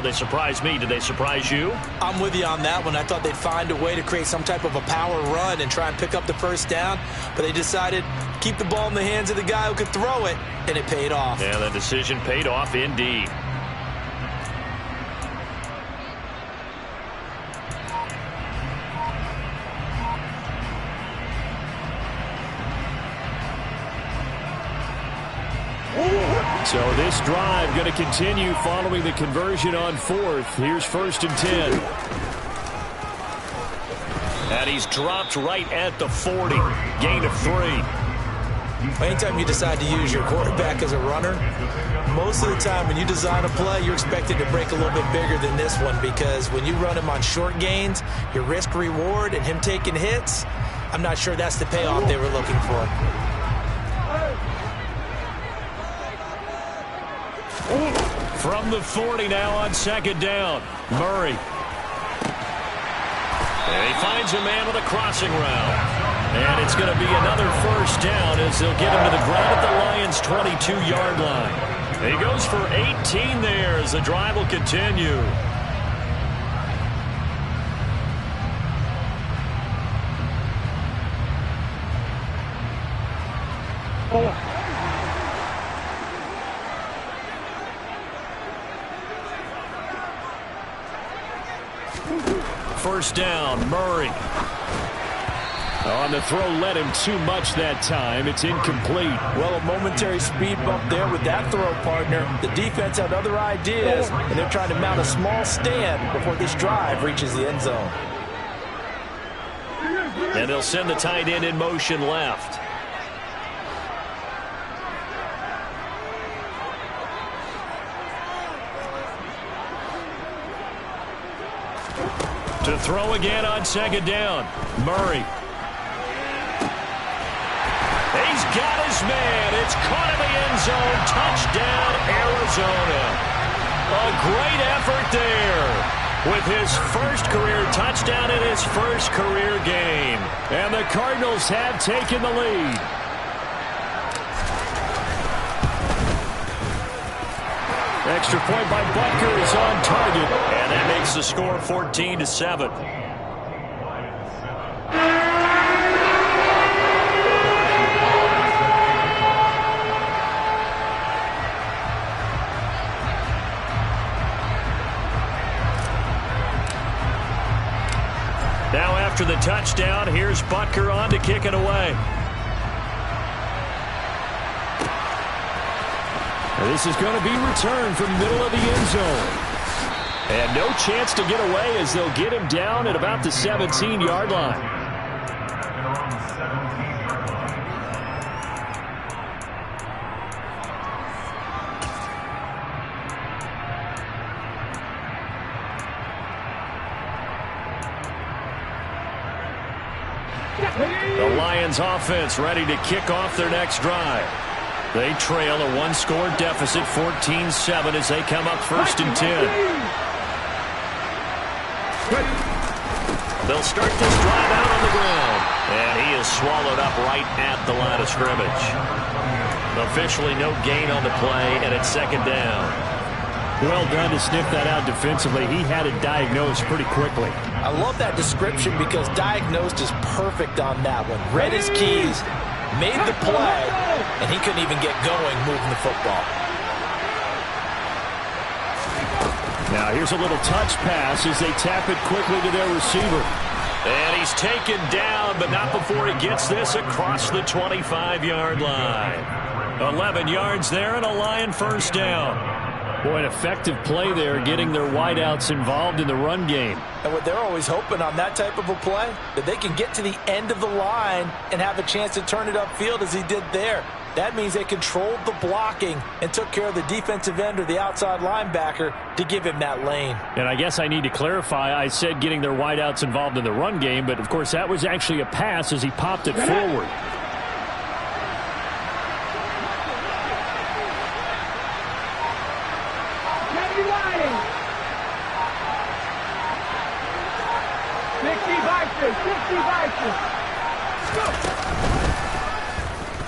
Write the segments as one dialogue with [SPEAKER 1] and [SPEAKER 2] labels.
[SPEAKER 1] They surprised me. Did they surprise you?
[SPEAKER 2] I'm with you on that one. I thought they'd find a way to create some type of a power run and try and pick up the first down, but they decided to keep the ball in the hands of the guy who could throw it, and it paid off.
[SPEAKER 1] Yeah, the decision paid off indeed. So this drive going to continue following the conversion on fourth. Here's 1st and 10. And he's dropped right at the 40. Gain of 3.
[SPEAKER 2] Anytime you decide to use your quarterback as a runner, most of the time when you design a play, you're expected to break a little bit bigger than this one, because when you run him on short gains, your risk-reward and him taking hits, I'm not sure that's the payoff they were looking for.
[SPEAKER 1] From the 40 now on 2nd down. Murray. And he finds a man with a crossing route. And it's going to be another 1st down as they'll get him to the ground at the Lions' 22-yard line. He goes for 18 there as the drive will continue. First down, Murray. On the throw, led him too much that time. It's incomplete.
[SPEAKER 2] Well, a momentary speed bump there with that throw, partner. The defense had other ideas, and they're trying to mount a small stand before this drive reaches the end zone.
[SPEAKER 1] And they'll send the tight end in motion left. To throw again on 2nd down. Murray. He's got his man. It's caught in the end zone. Touchdown, Arizona. A great effort there with his first career touchdown in his first career game. And the Cardinals have taken the lead. Extra point by Butker is on target. And that makes the score 14-7. Now after the touchdown, here's Butker on to kick it away. This is going to be returned from middle of the end zone. And no chance to get away as they'll get him down at about the 17-yard line. The Lions offense ready to kick off their next drive. They trail a one-score deficit, 14-7, as they come up 1st and 10. They'll start this drive out on the ground. And he is swallowed up right at the line of scrimmage. Officially no gain on the play, and it's 2nd down.
[SPEAKER 3] Well done to sniff that out defensively. He had it diagnosed pretty quickly.
[SPEAKER 2] I love that description because diagnosed is perfect on that one. Read his keys, made the play, and he couldn't even get going moving the football.
[SPEAKER 1] Now here's a little touch pass as they tap it quickly to their receiver. And he's taken down, but not before he gets this across the 25-yard line. 11 yards there and a Lion 1st down. Boy, an effective play there, getting their wideouts involved in the run game.
[SPEAKER 2] And what they're always hoping on that type of a play, that they can get to the end of the line and have a chance to turn it upfield as he did there. That means they controlled the blocking and took care of the defensive end or the outside linebacker to give him that lane.
[SPEAKER 1] And I guess I need to clarify, I said getting their wideouts involved in the run game, but of course that was actually a pass as he popped it forward.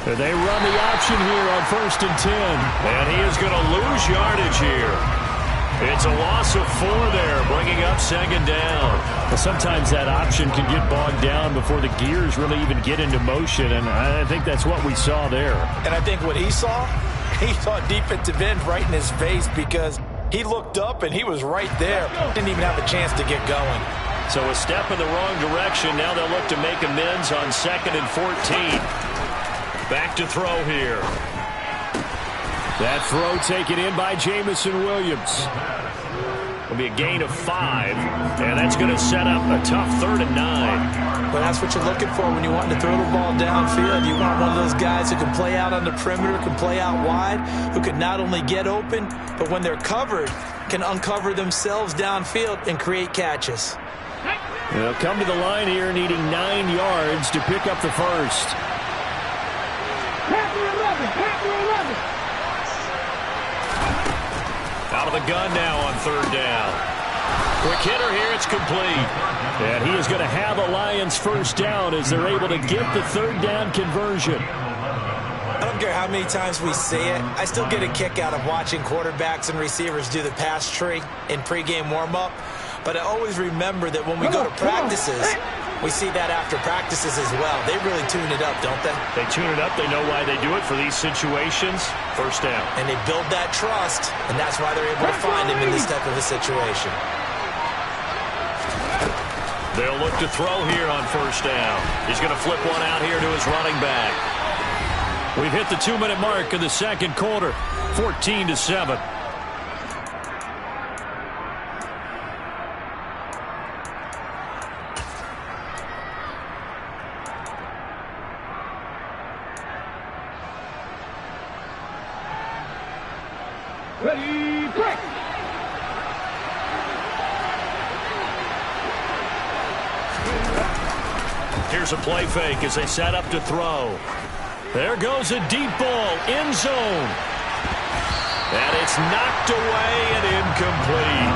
[SPEAKER 1] They run the option here on 1st and 10. And he is going to lose yardage here. It's a loss of 4 there, bringing up second down.
[SPEAKER 3] Well, sometimes that option can get bogged down before the gears really even get into motion, and I think that's what we saw there.
[SPEAKER 2] And I think what he saw defensive end right in his face, because he looked up and he was right there. Didn't even have a chance to get going.
[SPEAKER 1] So a step in the wrong direction. Now they'll look to make amends on 2nd and 14. Back to throw here.
[SPEAKER 3] That throw taken in by Jameson Williams.
[SPEAKER 1] It'll be a gain of 5, and that's going to set up a tough 3rd and 9.
[SPEAKER 2] But that's what you're looking for when you want to throw the ball downfield. You want one of those guys who can play out on the perimeter, can play out wide, who can not only get open, but when they're covered, can uncover themselves downfield and create catches.
[SPEAKER 3] They'll come to the line here needing 9 yards to pick up the first.
[SPEAKER 1] Out of the gun now on 3rd down. Quick hitter here, it's complete.
[SPEAKER 3] And he is going to have a Lions first down as they're able to get the 3rd down conversion.
[SPEAKER 2] I don't care how many times we see it. I still get a kick out of watching quarterbacks and receivers do the pass tree in pregame warm-up. But I always remember that when we go to practices, we see that after practices as well. They really tune it up, don't they?
[SPEAKER 1] They tune it up. They know why they do it for these situations. First down.
[SPEAKER 2] And they build that trust, and that's why they're able to find him in this type of a situation.
[SPEAKER 1] They'll look to throw here on 1st down. He's going to flip one out here to his running back.
[SPEAKER 3] We've hit the 2-minute mark in the 2nd quarter. 14-7.
[SPEAKER 4] Ready, break!
[SPEAKER 1] Here's a play fake as they set up to throw. There goes a deep ball, end zone. And it's knocked away and incomplete.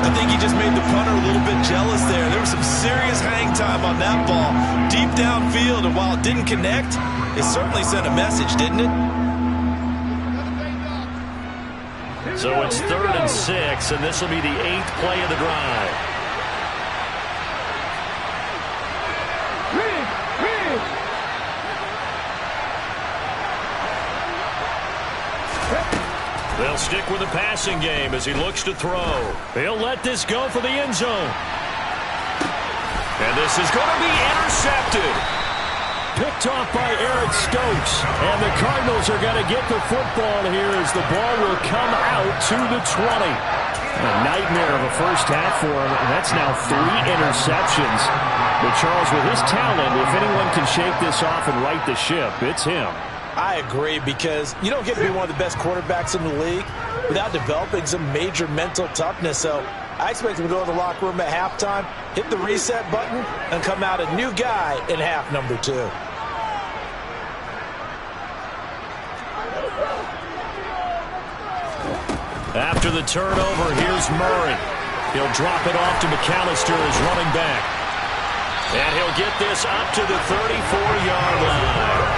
[SPEAKER 2] I think he just made the punter a little bit jealous there. There was some serious hang time on that ball. Deep downfield, and while it didn't connect, it certainly sent a message, didn't it?
[SPEAKER 1] So it's 3rd and 6, and this will be the 8th play of the drive. They'll stick with the passing game as he looks to throw. He'll let this go for the end zone. And this is going to be intercepted.
[SPEAKER 3] Picked off by Eric Stokes. And the Cardinals are going to get the football here as the ball will come out to the 20. A nightmare of a first half for him. And that's now 3 interceptions. But Charles, with his talent, if anyone can shake this off and right the ship, it's him.
[SPEAKER 2] I agree, because you don't get to be one of the best quarterbacks in the league without developing some major mental toughness. So I expect him to go to the locker room at halftime, hit the reset button, and come out a new guy in half number 2.
[SPEAKER 1] After the turnover, here's Murray. He'll drop it off to McAllister as running back. And he'll get this up to the 34-yard line.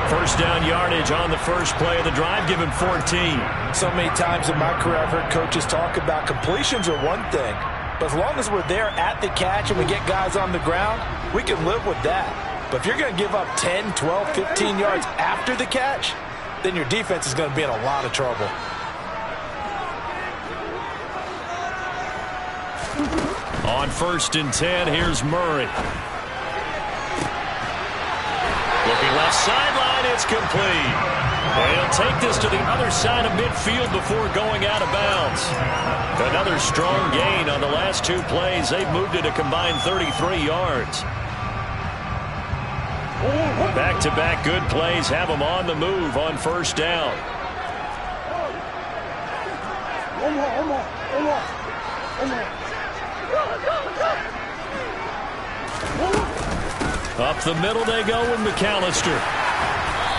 [SPEAKER 1] First down yardage on the first play of the drive, give him 14.
[SPEAKER 2] So many times in my career I've heard coaches talk about completions are one thing, but as long as we're there at the catch and we get guys on the ground, we can live with that. But if you're going to give up 10, 12, 15 yards after the catch, then your defense is going to be in a lot of trouble.
[SPEAKER 1] On 1st and 10, here's Murray. Looking left sideline, it's complete. And he'll take this to the other side of midfield before going out of bounds. Another strong gain on the last 2 plays. They've moved it a combined 33 yards. Back-to-back good plays have them on the move on 1st down. Up the middle they go with McAllister.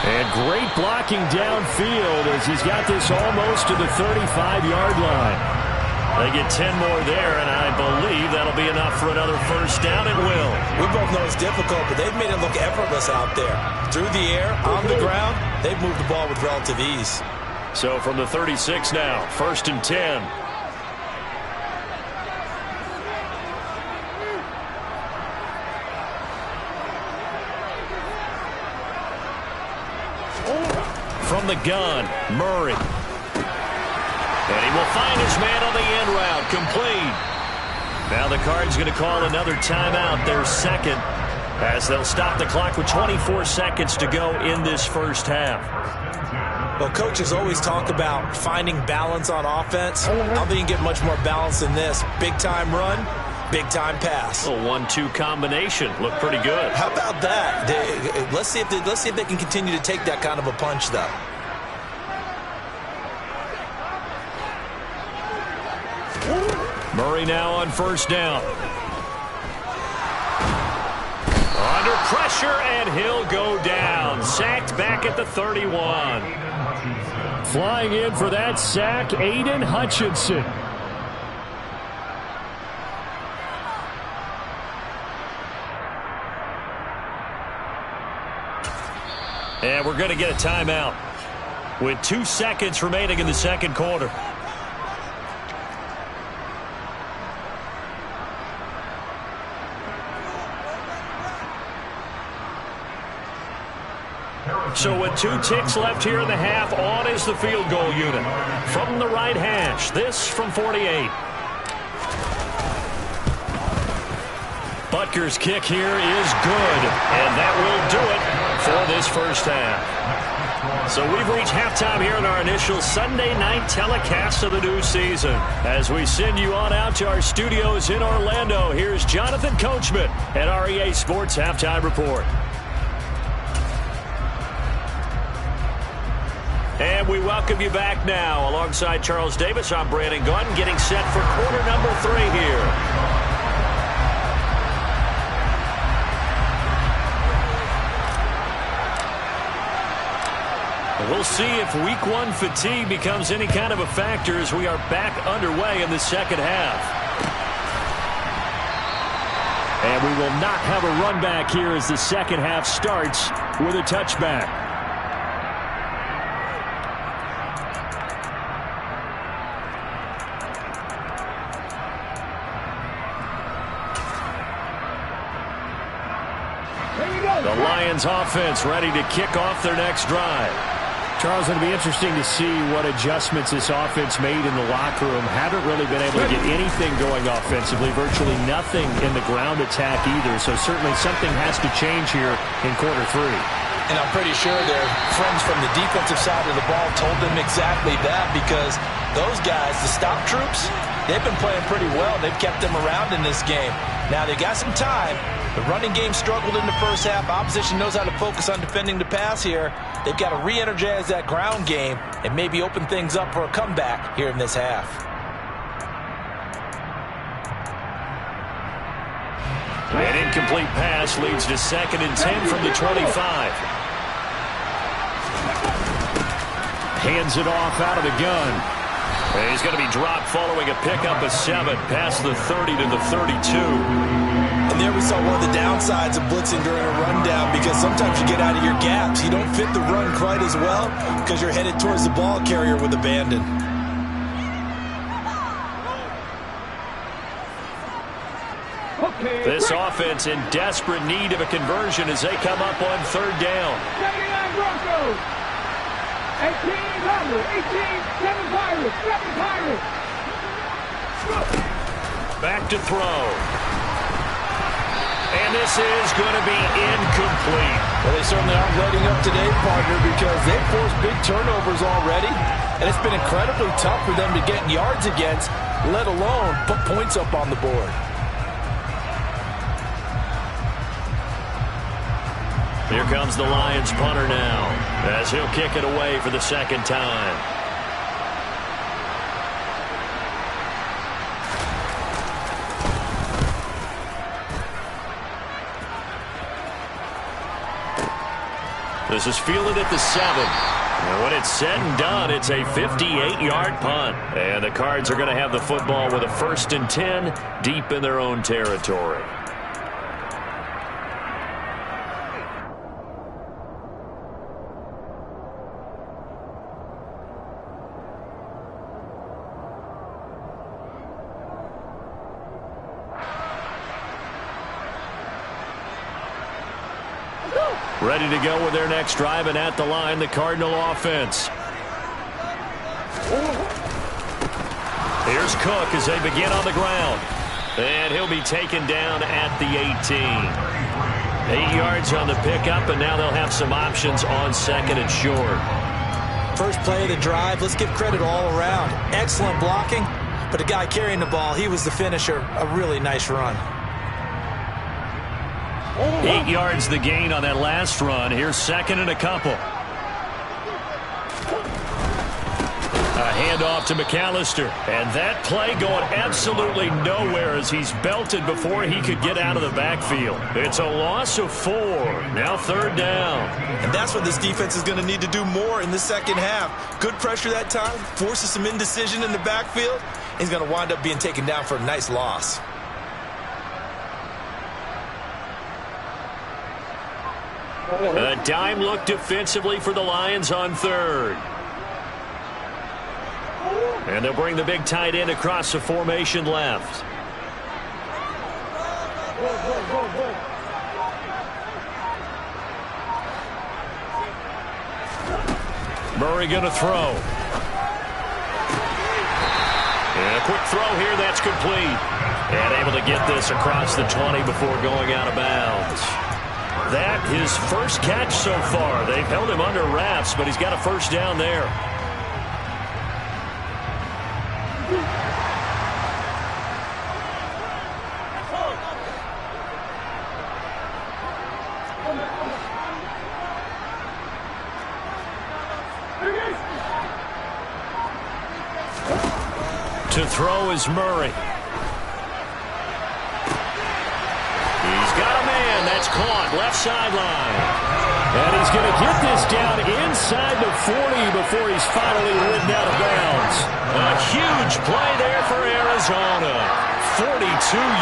[SPEAKER 3] And great blocking downfield as he's got this almost to the 35-yard line.
[SPEAKER 1] They get 10 more there, and I believe that'll be enough for another first down. It will.
[SPEAKER 2] We both know it's difficult, but they've made it look effortless out there. Through the air, on the ground, they've moved the ball with relative ease.
[SPEAKER 1] So from the 36 now, 1st and 10. from the gun, Murray. And he will find his man on the end route, complete. Now the Cards going to call another timeout, their second, as they'll stop the clock with 24 seconds to go in this first half.
[SPEAKER 2] Well, coaches always talk about finding balance on offense. I don't think you can get much more balance than this. Big-time run, big-time pass.
[SPEAKER 1] A 1-2 combination. Looked pretty good.
[SPEAKER 2] How about that? Let's see if they can continue to take that kind of a punch, though.
[SPEAKER 1] Murray now on first down. Under pressure, and he'll go down. Sacked back at the 31.
[SPEAKER 3] Flying in for that sack, Aiden Hutchinson.
[SPEAKER 1] And we're going to get a timeout with 2 seconds remaining in the second quarter. So with 2 ticks left here in the half, on is the field goal unit. From the right hash, this from 48. Butker's kick here is good, and that will do it for this first half. So we've reached halftime here in our initial Sunday night telecast of the new season. As we send you on out to our studios in Orlando, here's Jonathan Coachman at REA Sports Halftime Report. And we welcome you back now. Alongside Charles Davis, I'm Brandon Gunn, getting set for quarter number 3 here. We'll see if week 1 fatigue becomes any kind of a factor as we are back underway in the second half.
[SPEAKER 3] And we will not have a run back here as the second half starts with a touchback.
[SPEAKER 1] The Lions offense ready to kick off their next drive.
[SPEAKER 3] Charles, it'll be interesting to see what adjustments this offense made in the locker room. Haven't really been able to get anything going offensively, virtually nothing in the ground attack either. So certainly something has to change here in quarter 3.
[SPEAKER 2] And I'm pretty sure their friends from the defensive side of the ball told them exactly that, because those guys, the stop troops, they've been playing pretty well. They've kept them around in this game. Now they got some time. The running game struggled in the first half. Opposition knows how to focus on defending the pass here. They've got to re-energize that ground game and maybe open things up for a comeback here in this half.
[SPEAKER 1] An incomplete pass leads to 2nd and 10 from the 25.
[SPEAKER 3] Hands it off out of the gun.
[SPEAKER 1] And he's going to be dropped following a pickup of 7 past the 30 to the 32.
[SPEAKER 2] And there we saw one of the downsides of blitzing during a rundown, because sometimes you get out of your gaps. You don't fit the run quite as well because you're headed towards the ball carrier with abandon.
[SPEAKER 1] This offense in desperate need of a conversion as they come up on 3rd down.
[SPEAKER 4] 79 Broncos. 18 Pirates. 7 Pirates. 7 Pirates.
[SPEAKER 1] Back to throw. And this is going to be incomplete.
[SPEAKER 2] Well, they certainly aren't letting up today, partner, because they've forced big turnovers already. And it's been incredibly tough for them to get yards against, let alone put points up on the board.
[SPEAKER 1] Here comes the Lions punter now, as he'll kick it away for the 2nd time. This is fielded at the 7. And when it's said and done, it's a 58-yard punt. And the Cards are going to have the football with a 1st and 10 deep in their own territory. Ready to go with their next drive, and at the line, the Cardinal offense. Here's Cook as they begin on the ground. And he'll be taken down at the 18. 8 yards on the pickup, and now they'll have some options on second and short.
[SPEAKER 2] First play of the drive, let's give credit all around. Excellent blocking, but the guy carrying the ball, he was the finisher. A really nice run.
[SPEAKER 1] 8 yards the gain on that last run. Here's second and a couple. A handoff to McAllister. And that play going absolutely nowhere as he's belted before he could get out of the backfield. It's a loss of 4. Now third down.
[SPEAKER 2] And that's what this defense is going to need to do more in the second half. Good pressure that time. Forces some indecision in the backfield. He's going to wind up being taken down for a nice loss.
[SPEAKER 1] A dime look defensively for the Lions on third. And they'll bring the big tight end across the formation left. Murray going to throw. And a quick throw here, that's complete. And able to get this across the 20 before going out of bounds. That his first catch so far. They've held him under wraps, but he's got a first down there. To throw is Murray. He's got a man. That's caught. Left sideline.
[SPEAKER 3] And he's going to get this down inside the 40 before he's finally ridden out of bounds.
[SPEAKER 1] A huge play there for Arizona. 42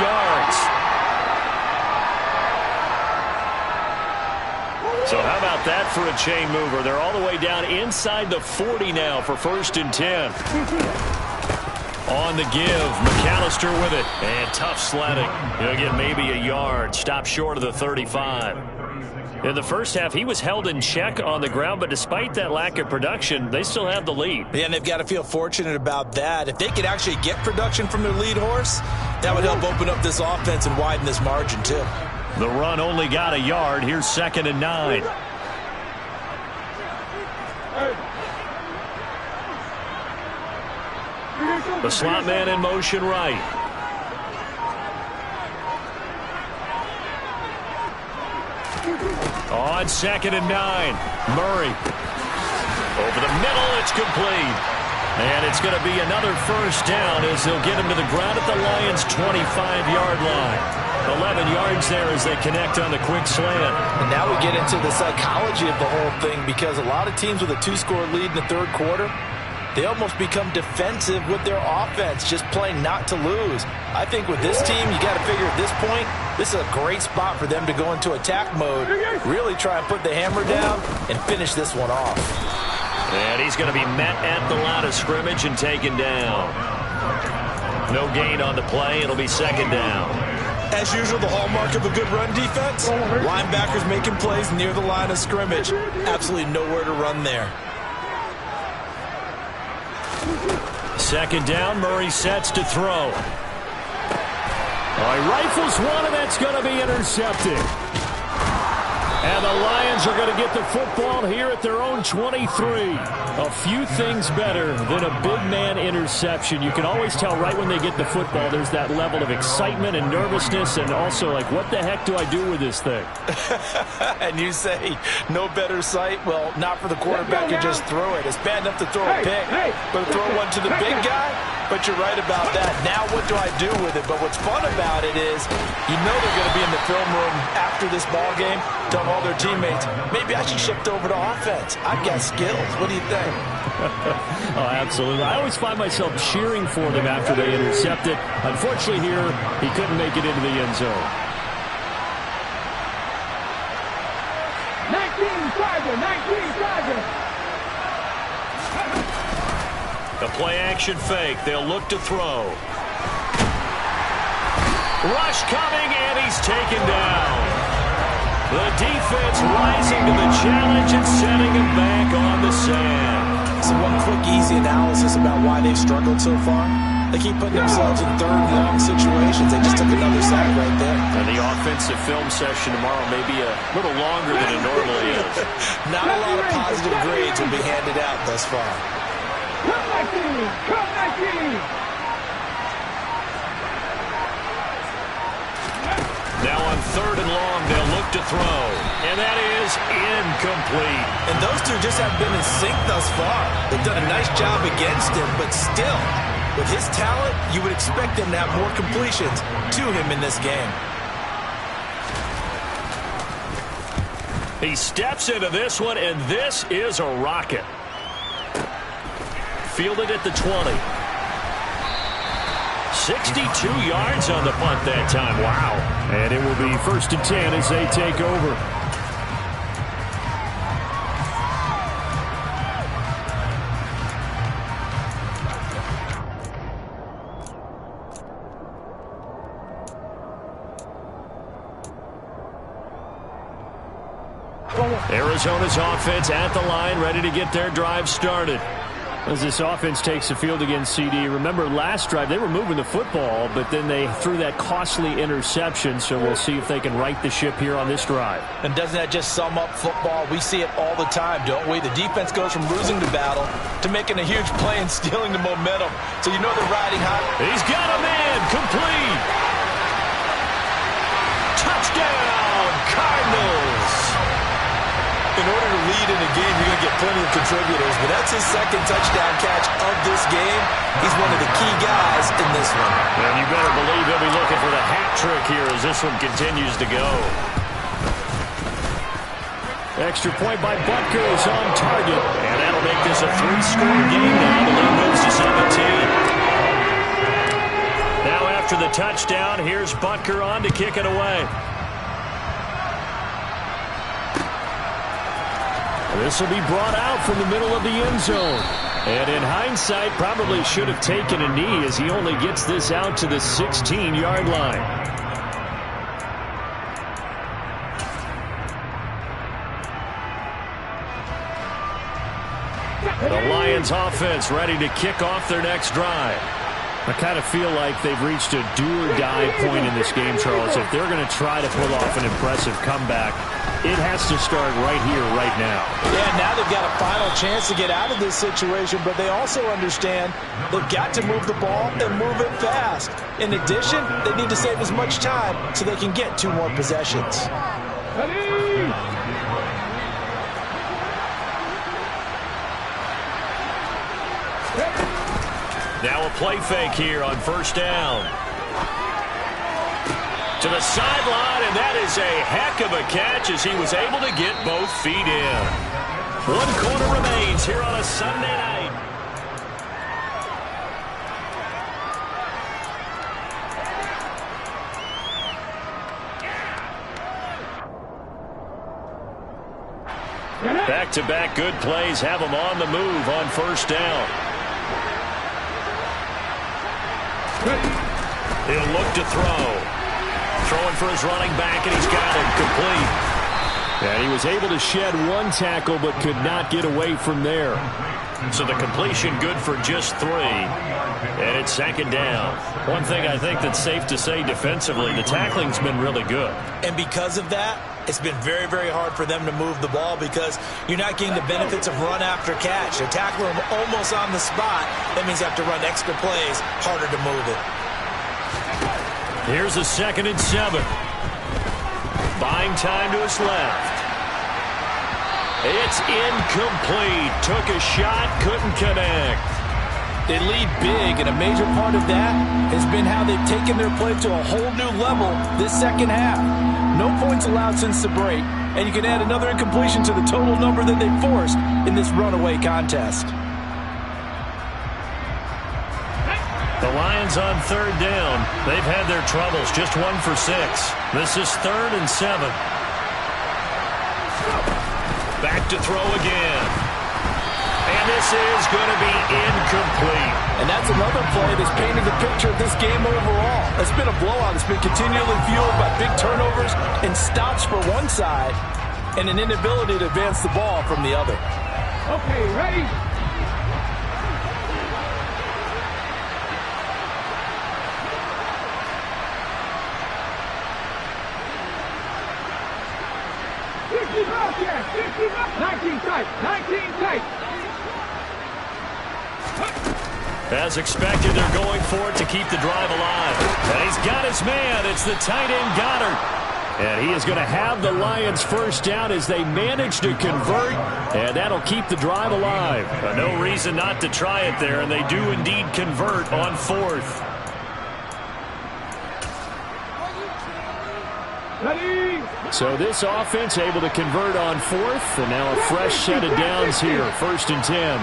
[SPEAKER 1] yards. So how about that for a chain mover? They're all the way down inside the 40 now for first and 10. On the give, McAllister with it. And tough sledding. He'll get maybe a yard. Stop short of the 35. In the first half, he was held in check on the ground, but despite that lack of production, they still have the lead.
[SPEAKER 2] Yeah, and they've got to feel fortunate about that. If they could actually get production from their lead horse, that would help open up this offense and widen this margin, too.
[SPEAKER 1] The run only got a yard. Here's second and 9. The slot man in motion right. On second and 9. Murray. Over the middle, it's complete. And it's going to be another first down as they'll get him to the ground at the Lions' 25-yard line. 11 yards there as they connect on the quick slant.
[SPEAKER 2] And now we get into the psychology of the whole thing, because a lot of teams with a 2-score lead in the third quarter, they almost become defensive with their offense, just playing not to lose. I think with this team, you got to figure at this point, this is a great spot for them to go into attack mode, really try and put the hammer down and finish this one off.
[SPEAKER 1] And he's going to be met at the line of scrimmage and taken down. No gain on the play. It'll be second down.
[SPEAKER 2] As usual, the hallmark of a good run defense, linebackers making plays near the line of scrimmage. Absolutely nowhere to run there.
[SPEAKER 3] Second down, Murray sets to throw. He rifles one, and that's going to be intercepted. And the Lions are going to get the football here at their own 23. A few things better than a big man interception. You can always tell right when they get the football, there's that level of excitement and nervousness, and also like, what the heck do I do with this thing?
[SPEAKER 2] And you say, no better sight? Well, not for the quarterback to just throw it. It's bad enough to throw a pick, but to throw one to the big guy? But you're right about that. Now what do I do with it? But what's fun about it is, you know they're going to be in the film room after this ball game, telling all their teammates, maybe I should shift over to offense. I've got skills. What do you think?
[SPEAKER 3] Oh, absolutely. I always find myself cheering for them after they intercept it. Unfortunately here, he couldn't make it into the end zone.
[SPEAKER 4] 19 Charger.
[SPEAKER 1] The play action fake. They'll look to throw. Rush coming, and he's taken down. The defense rising to the challenge and setting him back on the sand.
[SPEAKER 2] So one quick, easy analysis about why they've struggled so far. They keep putting themselves in third and long situations. They just took another sack right there.
[SPEAKER 1] And the offensive film session tomorrow may be a little longer than it normally is.
[SPEAKER 2] Not a lot of positive grades will be handed out thus far.
[SPEAKER 4] Come back in! Come back in!
[SPEAKER 1] Now on third and long, they'll look to throw. And that is incomplete.
[SPEAKER 2] And those two just haven't been in sync thus far. They've done a nice job against him, but still, with his talent, you would expect him to have more completions to him in this game.
[SPEAKER 1] He steps into this one, and this is a rocket. Fielded at the 20. 62 yards on the punt that time. Wow.
[SPEAKER 3] And it will be 1st and 10 as they take over.
[SPEAKER 1] Arizona's offense at the line, ready to get their drive started.
[SPEAKER 3] As this offense takes the field against CD, remember last drive they were moving the football, but then they threw that costly interception, so we'll see if they can right the ship here on this drive.
[SPEAKER 2] And doesn't that just sum up football? We see it all the time, don't we? The defense goes from losing the battle to making a huge play and stealing the momentum. So you know they're riding high.
[SPEAKER 1] He's got a man, complete. Touchdown, Cardinals.
[SPEAKER 2] In order to lead in a game, you're going to get plenty of contributors, but that's his second touchdown catch of this game. He's one of the key guys in this one.
[SPEAKER 1] And you better believe he'll be looking for the hat trick here as this one continues to go.
[SPEAKER 3] Extra point by Butker is on target.
[SPEAKER 1] And that'll make this a 3-score game now. The lead moves to 17. Now after the touchdown, here's Butker on to kick it away.
[SPEAKER 3] This will be brought out from the middle of the end zone. And in hindsight, probably should have taken a knee as he only gets this out to the 16-yard line.
[SPEAKER 1] The Lions offense ready to kick off their next drive.
[SPEAKER 3] I kind of feel like they've reached a do-or-die point in this game, Charles. If they're going to try to pull off an impressive comeback, it has to start right here, right now.
[SPEAKER 2] Yeah, now they've got a final chance to get out of this situation, but they also understand they've got to move the ball and move it fast. In addition, they need to save as much time so they can get 2 more possessions.
[SPEAKER 1] Now a play fake here on first down. To the sideline, and that is a heck of a catch as he was able to get both feet in. 1 quarter remains here on a Sunday night. Back-to-back good plays have him on the move on first down. He'll look to throw. Throwing for his running back, and he's got it complete.
[SPEAKER 3] And he was able to shed 1 tackle but could not get away from there.
[SPEAKER 1] So the completion good for just 3. And it's 2nd down. One thing I think that's safe to say defensively, the tackling's been really good.
[SPEAKER 2] And because of that, it's been very, very hard for them to move the ball because you're not getting the benefits of run after catch. They tackle him almost on the spot. That means you have to run extra plays, harder to move it.
[SPEAKER 1] Here's a 2nd and 7. Buying time to his left. It's incomplete. Took a shot, couldn't connect.
[SPEAKER 2] They lead big, and a major part of that has been how they've taken their play to a whole new level this second half. No points allowed since the break, and you can add another incompletion to the total number that they forced in this runaway contest.
[SPEAKER 1] The Lions on 3rd down. They've had their troubles, just 1 for 6. This is 3rd and 7. Back to throw again. And this is going to be incomplete.
[SPEAKER 2] And that's another play that's painted the picture of this game overall. It's been a blowout. It's been continually fueled by big turnovers and stops for one side and an inability to advance the ball from the other.
[SPEAKER 4] Okay, ready? Yeah, 19 tight, 19 tight.
[SPEAKER 1] As expected, they're going for it to keep the drive alive. And he's got his man. It's the tight end Goddard. And he is going to have the Lions first down as they manage to convert. And that'll keep the drive alive. No reason not to try it there. And they do indeed convert on fourth.
[SPEAKER 4] Ready?
[SPEAKER 3] So this offense able to convert on fourth. And now a fresh set of downs here. 1st and 10.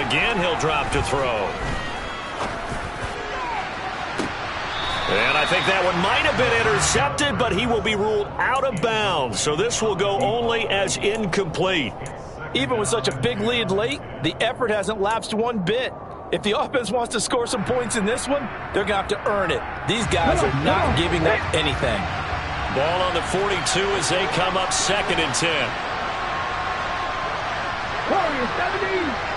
[SPEAKER 1] Again, he'll drop to throw. And I think that one might have been intercepted, but he will be ruled out of bounds. So this will go only as incomplete.
[SPEAKER 2] Even with such a big lead late, the effort hasn't lapsed one bit. If the offense wants to score some points in this one, they're going to have to earn it. These guys are not giving up anything.
[SPEAKER 1] Ball on the 42 as they come up 2nd and 10.
[SPEAKER 4] Warriors 70.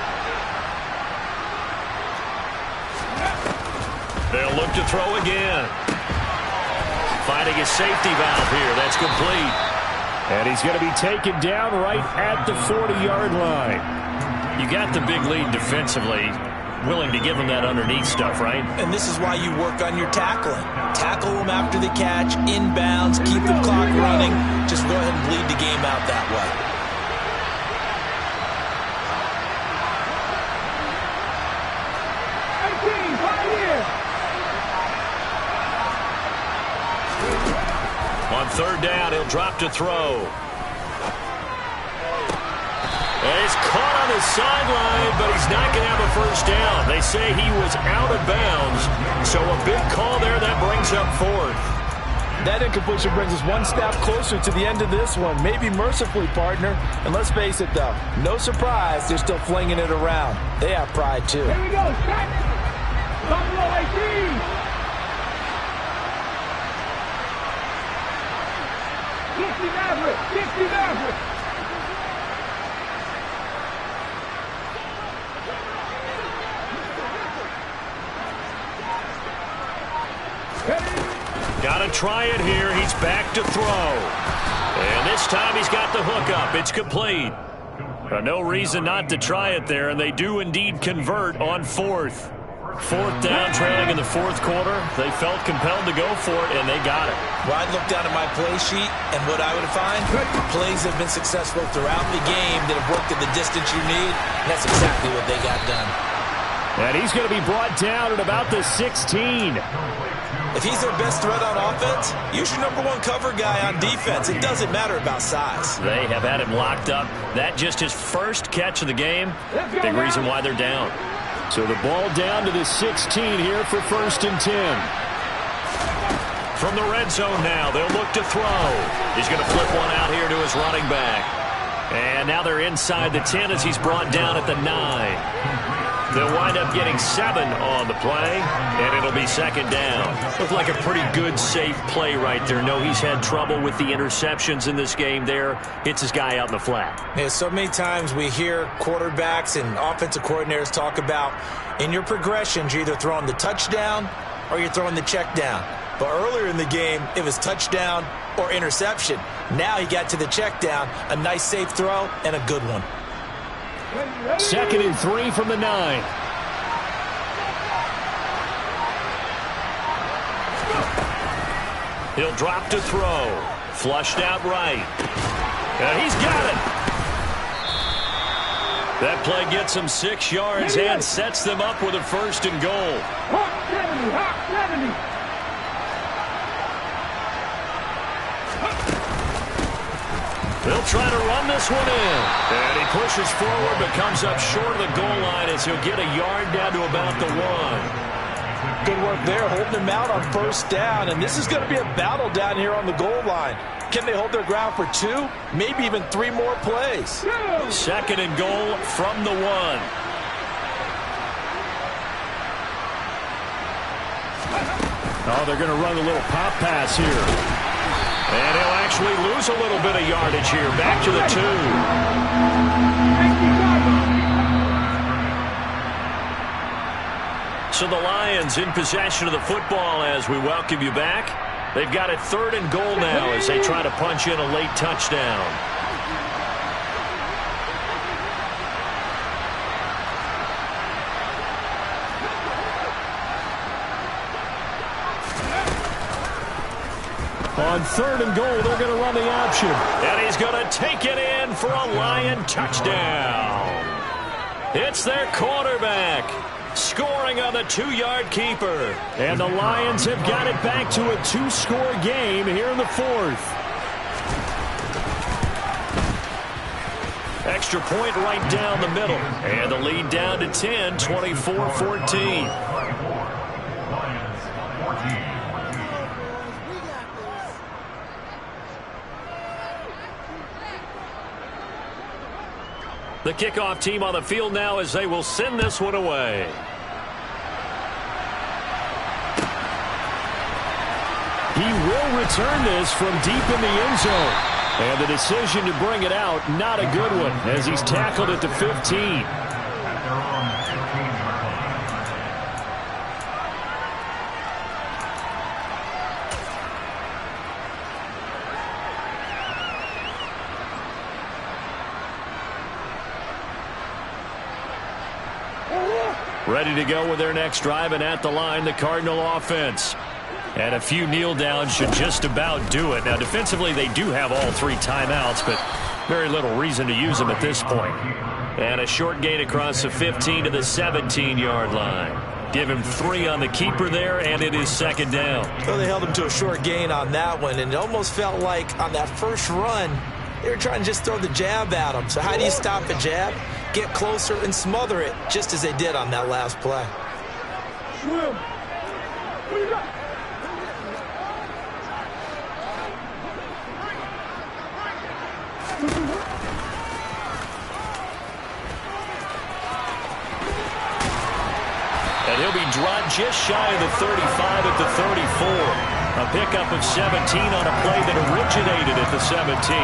[SPEAKER 1] They'll look to throw again. Finding a safety valve here. That's complete.
[SPEAKER 3] And he's going to be taken down right at the 40-yard line.
[SPEAKER 1] You got the big lead defensively. Willing to give them that underneath stuff, right?
[SPEAKER 2] And this is why you work on your tackling. Tackle them after the catch, inbounds, keep the clock running. Just go ahead and bleed the game out that way.
[SPEAKER 1] On 3rd down, he'll drop to throw. And he's caught on the sideline, but he's not going to have a first down. They say he was out of bounds, so a big call there that brings up 4th.
[SPEAKER 2] That incompletion brings us one step closer to the end of this one. Maybe mercifully, partner. And let's face it, though, no surprise they're still flinging it around. They have pride, too.
[SPEAKER 4] Here we go, set. Buffalo 18. 50 Maverick, 50 Maverick.
[SPEAKER 1] Got to try it here. He's back to throw. And this time he's got the hook up. It's complete. No reason not to try it there, and they do indeed convert on 4th. 4th down, trailing in the 4th quarter. They felt compelled to go for it, and they got it.
[SPEAKER 2] Well, I'd look down at my play sheet, and what I would find, plays have been successful throughout the game that have worked at the distance you need, and that's exactly what they got done.
[SPEAKER 3] And he's going to be brought down at about the 16.
[SPEAKER 2] If he's their best threat on offense, use your #1 cover guy on defense. It doesn't matter about size.
[SPEAKER 1] They have had him locked up. That just his first catch of the game. Big reason why they're down.
[SPEAKER 3] So the ball down to the 16 here for 1st and 10.
[SPEAKER 1] From the red zone now, they'll look to throw. He's going to flip one out here to his running back. And now they're inside the 10 as he's brought down at the 9. They'll wind up getting 7 on the play, and it'll be 2nd down. Looked like a pretty good, safe play right there. No, he's had trouble with the interceptions in this game there. Hits his guy out in the flat.
[SPEAKER 2] Yeah, so many times we hear quarterbacks and offensive coordinators talk about in your progressions, you're either throwing the touchdown or you're throwing the check down. But earlier in the game, it was touchdown or interception. Now he got to the check down, a nice safe throw, and a good one.
[SPEAKER 3] 2nd and 3 from the 9.
[SPEAKER 1] He'll drop to throw. Flushed out right. And he's got it. That play gets him 6 yards and sets them up with a 1st and goal.
[SPEAKER 4] Hawk 70, Hawk 70.
[SPEAKER 1] They'll try to run this one in. And he pushes forward but comes up short of the goal line as he'll get a yard down to about the 1.
[SPEAKER 2] Good work there, holding him out on first down, and this is going to be a battle down here on the goal line. Can they hold their ground for 2, maybe even 3 more plays?
[SPEAKER 1] Second and goal from the 1.
[SPEAKER 3] Oh, they're going to run a little pop pass here.
[SPEAKER 1] And he'll actually lose a little bit of yardage here. Back to the 2. So the Lions in possession of the football as we welcome you back. They've got it 3rd and goal now as they try to punch in a late touchdown.
[SPEAKER 3] On 3rd and goal, they're going to run the option.
[SPEAKER 1] And he's going to take it in for a Lion touchdown. It's their quarterback scoring on the 2-yard keeper.
[SPEAKER 3] And the Lions have got it back to a 2-score game here in the 4th.
[SPEAKER 1] Extra point right down the middle. And the lead down to 10, 24-14. The kickoff team on the field now as they will send this one away.
[SPEAKER 3] He will return this from deep in the end zone. And the decision to bring it out, not a good one, as he's tackled at the 15. Ready to go with their next drive, and at the line, the Cardinal offense. And a few kneel downs should just about do it. Now, defensively, they do have all 3 timeouts, but very little reason to use them at this point. And a short gain across the 15 to the 17-yard line. Give him 3 on the keeper there, and it is 2nd down.
[SPEAKER 2] So they held him to a short gain on that one, and it almost felt like on that first run, they were trying to just throw the jab at him. So how do you stop a jab? Get closer and smother it, just as they did on that last play.
[SPEAKER 4] Swim. What you got?
[SPEAKER 1] And he'll be dropped just shy of the 35 at the 34. A pickup of 17 on a play that originated at the 17.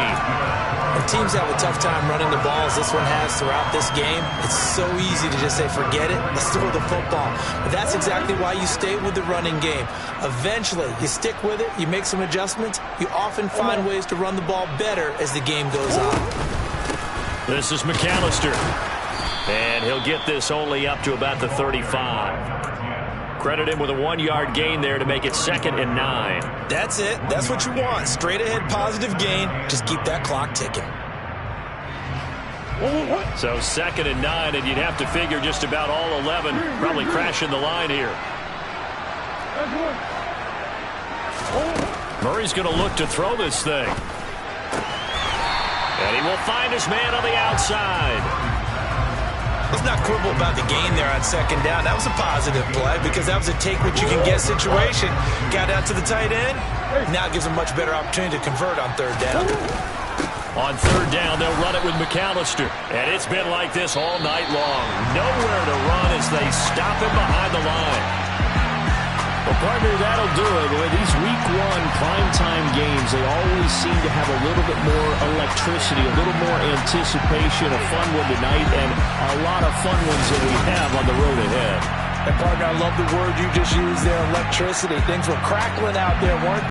[SPEAKER 2] And teams have a tough time running the ball as this one has throughout this game. It's so easy to just say, forget it, let's throw the football. But that's exactly why you stay with the running game. Eventually, you stick with it, you make some adjustments, you often find ways to run the ball better as the game goes on.
[SPEAKER 1] This is McAllister. And he'll get this only up to about the 35. Credit him with a 1-yard gain there to make it 2nd and 9.
[SPEAKER 2] That's it. That's what you want. Straight ahead positive gain. Just keep that clock ticking.
[SPEAKER 1] So 2nd and 9, and you'd have to figure just about all 11 probably crashing the line here. Murray's going to look to throw this thing. And he will find his man on the outside.
[SPEAKER 2] Let's not quibble about the gain there on 2nd down. That was a positive play because that was a take-what-you-can-get situation. Got out to the tight end. Now it gives them much better opportunity to convert on 3rd down.
[SPEAKER 1] On 3rd down, they'll run it with McAllister. And it's been like this all night long. Nowhere to run as they stop him behind the line.
[SPEAKER 3] Well, partner, that'll do it. With these Week 1 primetime games, they always seem to have a little bit more electricity, a little more anticipation, a fun one tonight, and a lot of fun ones that we have on the road ahead.
[SPEAKER 2] And, partner, I love the word you just used there, electricity. Things were crackling out there, weren't they?